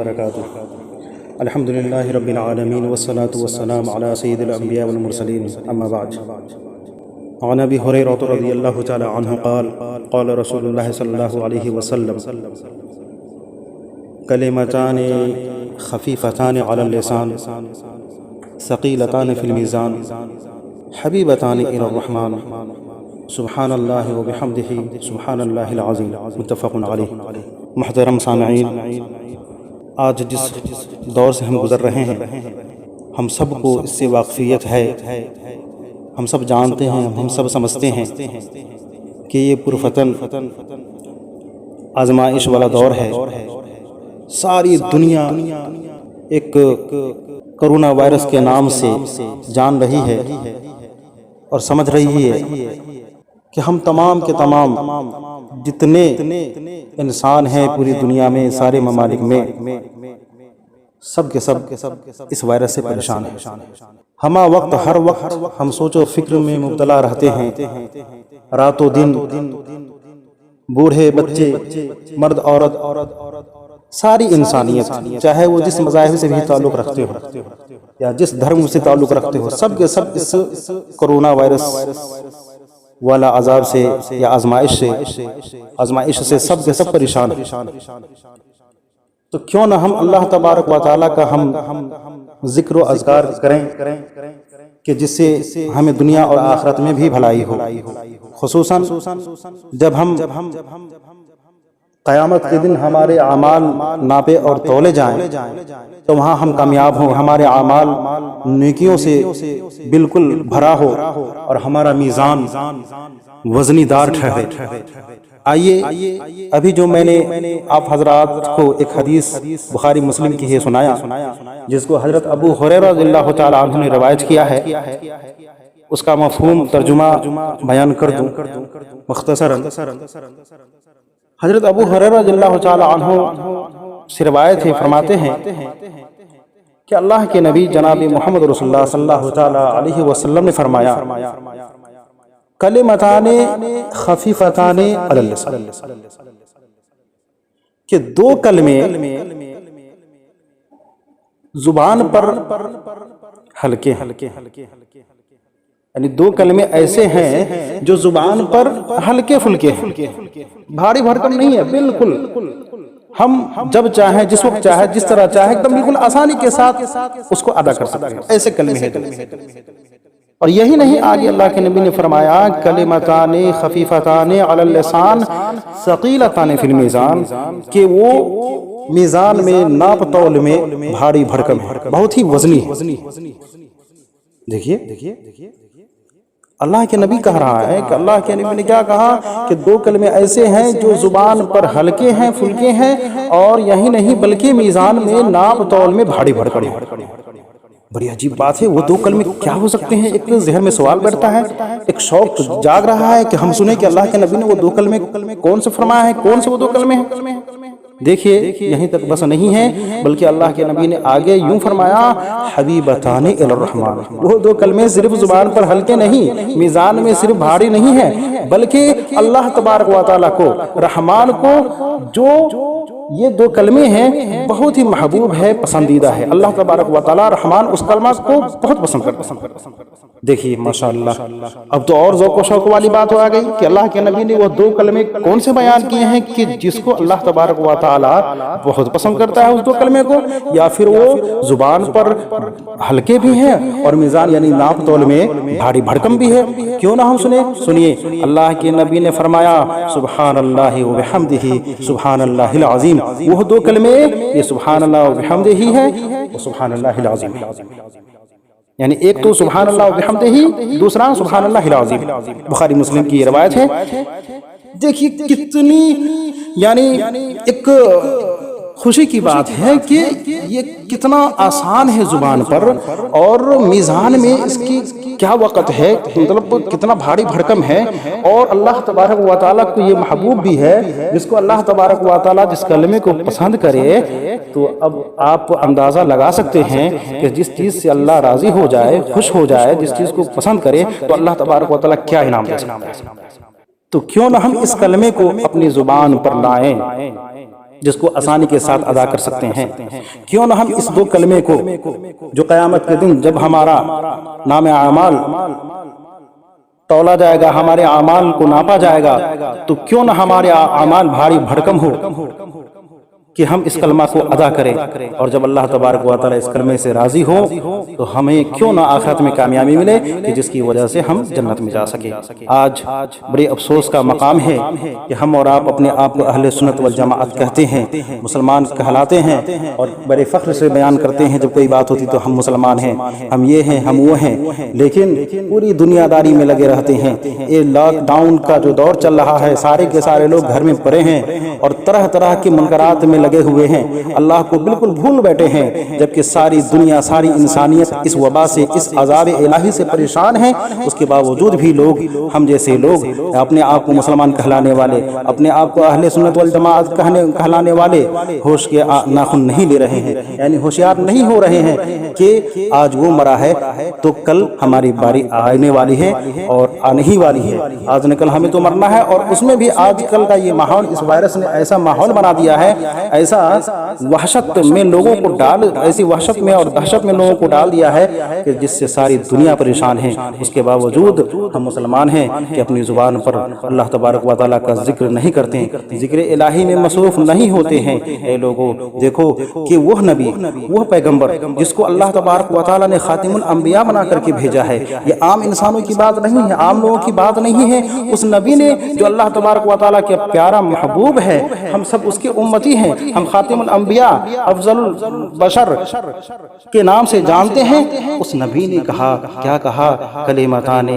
وبرکاتہ الحمد للہ رب العالمین والصلاة والسلام علی سید الانبیاء والمرسلین اما بعد عن ابی ہریرہ رضی اللہ تعالی عنہ قال قال رسول اللہ صلی اللہ علیہ وسلم کلمتان خفیفتان علی اللسان ثقیلتان فی المیزان حبیبتان الی الرحمن سبحان اللہ وبحمدہ سبحان اللہ العظیم متفق علیہ۔ محترم سامعین، آج جس دور سے ہم گزر رہے ہیں ہم سب کو اس سے واقفیت ہے، ہم سب جانتے ہیں، ہم سب سمجھتے ہیں کہ یہ پرفتن آزمائش والا دور ہے۔ ساری دنیا ایک کرونا وائرس کے نام سے جان رہی ہے اور سمجھ رہی ہے کہ ہم تمام کے تمام جتنے انسان ہیں پوری دنیا میں، سارے ممالک میں، سب کے سب اس وائرس سے پریشان ہیں۔ ہمہ وقت ہر وقت ہم سوچ و فکر میں مبتلا رہتے ہیں، رات و دن، بوڑھے بچے، مرد عورت، ساری انسانیت، چاہے وہ جس مذاہب سے بھی تعلق رکھتے ہو یا جس دھرم سے تعلق رکھتے ہو، سب کے سب اس کرونا وائرس والا عذاب سے یا آزمائش سے سب کے سب پریشان ہیں۔ تو کیوں نہ ہم اللہ تبارک و تعالیٰ کا ہم ذکر و اذکار کریں کہ جس سے ہمیں دنیا اور آخرت میں بھی بھلائی ہو، خصوصاً جب ہم قیامت کے دن ہمارے اعمال ناپے اور تولے جائیں تو وہاں ہم کامیاب ہوں، ہمارے اعمال نیکیوں سے بالکل بھرا ہو اور ہمارا میزان وزنی دار ٹھہرے۔ آئیے ابھی جو میں نے آپ حضرات کو ایک حدیث بخاری مسلم کی ہے سنایا، جس کو حضرت ابو ہریرہ رضی اللہ تعالی عنہ نے روایت کیا ہے، اس کا مفہوم ترجمہ بیان کر دوں مختصراً۔ حضرت ابو ہریرہ رضی اللہ تعالی عنہ سے روایت ہے، فرماتے ہیں کہ اللہ کے نبی جناب محمد رسول اللہ صلی اللہ تعالی علیہ وسلم نے فرمایا کلمتان خفیفتان علی اللسان، کہ دو کلمے زبان پر ہلکے ہیں، یعنی دو کلمے ایسے ہیں جو زبان پر ہلکے پھلکے ہیں، بھاری بھرکم نہیں ہے، بالکل ہم جب چاہیں، جس وقت چاہیں، جس طرح چاہیں، ایک دم بالکل آسانی کے ساتھ اس کو ادا کر سکتے ہیں، ایسے کلمے ہیں۔ اور یہی نہیں، آگے اللہ کے نبی نے فرمایا کلمتان خفیفتان علی اللسان ثقیلتان فی المیزان، کہ وہ میزان میں، ناپ تول میں بھاری بھرکم ہے، بہت ہی وزنی ہے۔ دیکھیے اللہ کے نبی کہہ رہا ہے کہ اللہ کے نبی نے کیا کہا کہ دو کلمے ایسے ہیں جو زبان پر ہلکے ہیں، پھلکے ہیں، اور یہی نہیں بلکہ میزان میں، ناپ تول میں بھاری بھرکم ہے۔ بڑی عجیب بات ہے، وہ دو کلمے کیا ہو سکتے ہیں؟ ایک ذہن میں سوال بیٹھتا ہے، ایک شوق جاگ رہا ہے کہ ہم سنیں کہ اللہ کے نبی نے وہ دو کلمے کون سے فرمایا ہے، کون سے وہ دو کلمے ہیں۔ دیکھیے یہیں تک بس نہیں ہے، بلکہ اللہ کے نبی نے آگے یوں فرمایا حبیبتان الی الرحمن، وہ دو کلمے صرف زبان پر ہلکے نہیں، میزان میں صرف بھاری نہیں ہے، بلکہ اللہ تبارک و تعالیٰ کو، رحمان کو جو یہ دو کلمے ہیں بہت ہی محبوب ہے، پسندیدہ ہے۔ اللہ تبارک و تعالیٰ رحمان اس کلمہ کو بہت پسند کرتا ہے۔ دیکھیے ماشاءاللہ، اب تو اور ذوق و شوق والی بات آ گئی کہ اللہ کے نبی نے وہ دو کلمے کون سے بیان کیے ہیں کہ جس کو اللہ تبارک و تعالیٰ بہت پسند کرتا ہے اس دو کلمے کو، یا پھر وہ زبان پر ہلکے بھی ہیں اور میزان یعنی ناپ تول میں بھاری بھرکم بھی ہے۔ کیوں نہ ہم سنیے اللہ کے نبی نے فرمایا سبحان اللہ وبحمدہ سبحان اللہ العظیم، وہ دو کلمے یہ سبحان اللہ وبحمدہ ہی ہے، وہ سبحان اللہ العظیم ہے، یعنی ایک تو سبحان اللہ وبحمدہ ہی، دوسرا سبحان اللہ العظیم۔ بخاری مسلم کی یہ روایت ہے۔ دیکھیے کتنی یعنی ایک خوشی کی بات ہے کہ یہ کتنا آسان ہے زبان پر، اور میزان میں اس کی کیا وقت ہے، مطلب کتنا بھاری بھرکم ہے، اور اللہ تبارک و تعالیٰ کو یہ محبوب بھی ہے، جس کو اللہ تبارک و تعالیٰ جس کلمے کو پسند کرے تو اب آپ اندازہ لگا سکتے ہیں کہ جس چیز سے اللہ راضی ہو جائے، خوش ہو جائے، جس چیز کو پسند کرے تو اللہ تبارک و تعالیٰ کیا انعام دے سکتا ہے۔ تو کیوں نہ ہم اس کلمے کو اپنی زبان پر لائیں، جس کو آسانی کے ساتھ ادا کر سکتے ہیں۔ کیوں نہ ہم اس دو کلمے کو جو قیامت کے دن جب ہمارا نام اعمال تولا جائے گا، ہمارے اعمال کو ناپا جائے گا، تو کیوں نہ ہمارے اعمال بھاری بھرکم ہو کہ ہم اس کلمہ کو ادا کریں، اور جب اللہ تبارک و تعالی اس کلمے سے راضی ہو تو ہمیں کیوں نہ آخرت میں کامیابی ملے کہ جس کی وجہ سے ہم جنت میں جا سکیں۔ آج بڑے افسوس کا مقام ہے کہ ہم اور آپ اپنے آپ کو اہل سنت والجماعت کہتے ہیں، مسلمان کہلاتے ہیں، اور بڑے فخر سے بیان کرتے ہیں جب کوئی بات ہوتی تو ہم مسلمان ہیں، ہم یہ ہیں، ہم وہ ہیں، لیکن پوری دنیا داری میں لگے رہتے ہیں۔ یہ لاک ڈاؤن کا جو دور چل رہا ہے، سارے کے سارے لوگ گھر میں پڑے ہیں اور طرح طرح کے منکرات میں لگے ہوئے ہیں، اللہ کو بالکل بھول بیٹھے ہیں، جبکہ ساری دنیا، ساری انسانیت اس وبا سے، اس عذاب الہی سے پریشان ہے۔ اس کے باوجود بھی لوگ، ہم جیسے لوگ، اپنے آپ کو مسلمان کہلانے والے، اپنے آپ کو اہل سنت والجماعت کہلانے والے، ہوش کے ناخن نہیں لے رہے ہیں، یعنی ہوشیار نہیں ہو رہے ہیں کہ آج وہ مرا ہے تو کل ہماری باری آنے والی ہے اور آنے ہی والی ہے، آج نہ کل ہمیں تو مرنا ہے۔ اور اس میں بھی آج کل کا یہ ماحول، اس وائرس نے ایسا ماحول بنا دیا ہے، ایسا وحشت میں لوگوں کو ایسی وحشت میں اور دہشت میں لوگوں کو ڈال دیا ہے کہ جس سے ساری دنیا پریشان ہے۔ اس کے باوجود ہم مسلمان ہیں کہ اپنی زبان پر اللہ تبارک و تعالیٰ کا ذکر نہیں کرتے، ذکر الہی میں مصروف نہیں ہوتے ہیں۔ اے لوگوں، دیکھو کہ وہ نبی، وہ پیغمبر جس کو اللہ تبارک و تعالیٰ نے خاتم الانبیاء بنا کر کے بھیجا ہے، یہ عام انسانوں کی بات نہیں ہے، عام لوگوں کی بات نہیں ہے۔ اس نبی نے جو اللہ تبارک و تعالیٰ کے پیارا محبوب ہے، ہم سب اس کے امتی ہیں، ہم خاتم الانبیاء، افضل البشر کے نام سے جانتے ہیں۔ اس نبی نے کہا، کیا کہا؟ کلمتان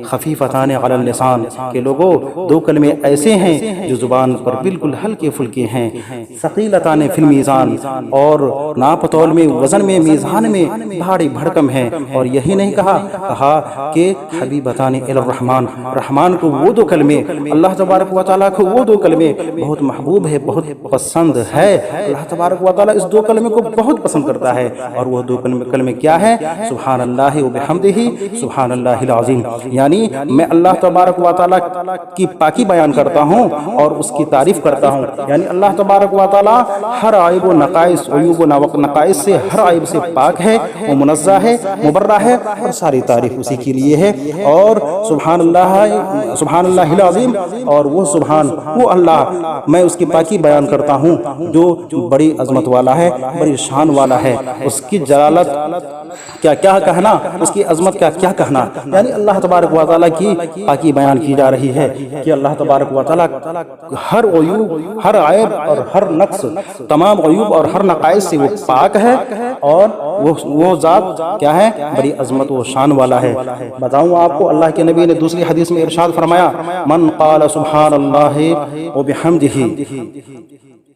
خفیفتان علی اللسان، کہ لوگوں، دو کلمے ایسے ہیں جو زبان پر بالکل ہلکے پھلکے ہیں، ثقیلتان فی المیزان، اور ناپ تول میں، وزن میں، میزان میں بھاری بھرکم ہیں۔ اور یہی نہیں کہا کہ حبیبتان الی الرحمن، رحمان کو وہ دو کلمے، اللہ تبارک و تعالیٰ کو وہ دو کلمے بہت محبوب ہے، بہت پسند ہے۔ اللہ تبارک و تعالیٰ اس دو کلمے کو بہت پسند کرتا ہے، اور وہ دو کلمے کیا ہے؟ سبحان اللہ و بحمدہ، سبحان اللہ العظیم، یعنی میں اللہ تبارک و تعالیٰ کی پاکی بیان کرتا ہوں اور اس کی تعریف کرتا ہوں، یعنی اللہ تبارک و تعالیٰ ہر عیب و نقائص، عیوب و نقائص سے، ہر عیب سے پاک ہے، وہ منزہ ہے، مبرہ ہے، اور ساری تعریف اسی کے لیے ہے۔ اور سبحان اللہ العظیم، اور وہ سبحان، وہ اللہ، میں اس کی پاکی بیان کرتا ہوں جو بڑی عظمت والا ہے، بڑی شان والا ہے، اس کی جلالت کیا کہنا، اس کی عظمت کیا کہنا، یعنی اللہ تبارک و تعالیٰ کی پاکی بیان کی جا رہی ہے کہ اللہ تبارک و تعالیٰ ہر عیوب، ہر عیب اور ہر نقص، تمام عیوب اور ہر نقائص سے وہ پاک ہے، اور وہ ذات کیا ہے؟ بڑی عظمت و شان والا ہے۔ بتاؤں آپ کو، اللہ کے نبی نے دوسری حدیث میں ارشاد فرمایا، من قال سبحان اللہ وبحمدہ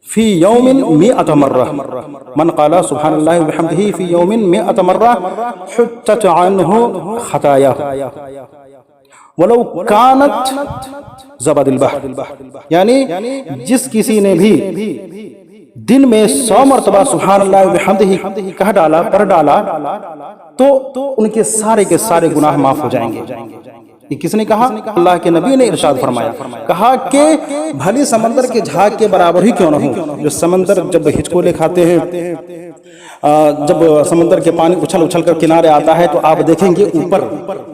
فی یوم 100 مرہ، من قال سبحان اللہ وبحمدہ فی یوم 100 مرہ حطت عنہ خطایا ولو کانت زبد البحر، یعنی جس کسی نے بھی دن میں 100 مرتبہ سبحان اللہ وبحمدہ کہہ ڈالا، پڑھ ڈالا، تو ان کے سارے گناہ معاف ہو جائیں گے۔ یہ کس نے کہا؟ اللہ کے نبی نے ارشاد فرمایا، کہا کہ بھلی سمندر کے جھاگ کے برابر ہی کیوں نہ ہو۔ جو سمندر جب ہچکولے کھاتے ہیں، جب سمندر کے پانی اچھل کر کنارے آتا ہے تو آپ دیکھیں گے اوپر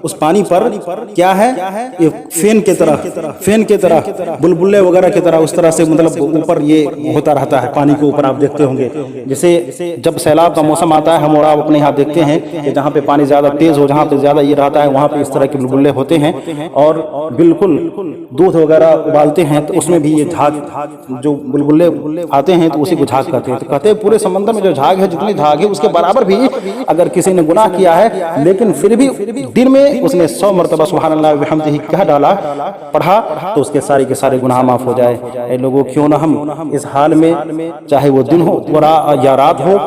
اس پانی پر کیا ہے؟ یہ فین کے طرح بلبلے وغیرہ کی طرح، اس طرح سے مطلب اوپر یہ ہوتا رہتا ہے پانی کے اوپر، آپ دیکھتے ہوں گے۔ جیسے جب سیلاب کا موسم آتا ہے، ہم اور آپ اپنے یہاں دیکھتے ہیں کہ جہاں پہ پانی زیادہ تیز ہو، جہاں پہ زیادہ یہ رہتا ہے، وہاں پہ اس طرح کے بلبلے ہوتے ہیں، اور بالکل دودھ وغیرہ ابالتے ہیں تو اس میں بھی یہ جھاگ، جو بلبلے آتے ہیں تو اسی کو جھاگ کہتے ہیں۔ تو کہتے ہیں پورے سمندر میں جو جھاگ ہے، جتنی جھاگ ہے اس کے برابر بھی اگر کسی نے گناہ کیا ہے، لیکن پھر بھی دن میں اس نے 100 مرتبہ سبحان اللہ وبحمدہ کہہ ڈالا، پڑھا، تو اس کے سارے گناہ معاف ہو جائے۔ اے لوگوں، کیوں نہ ہم اس حال میں، چاہے وہ دن ہو یا رات ہو،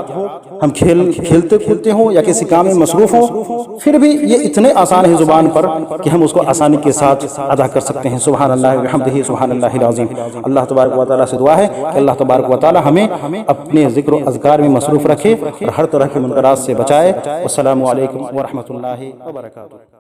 ہم کھیلتے کودتے ہوں یا کسی کام میں مصروف ہوں، پھر بھی یہ اتنے آسان ہے زبان پر کہ ہم اس کو آسانی کے ساتھ ادا کر سکتے ہیں۔ سبحان اللہ وبحمدہ، سبحان اللہ العظیم۔ اللہ تبارک و تعالیٰ سے دعا ہے کہ اللہ تبارک و تعالیٰ ہمیں اپنے ذکر و اذکار میں مصروف رکھے اور ہر طرح کے منکرات سے بچائے۔ السلام علیکم ورحمۃ اللہ وبرکاتہ۔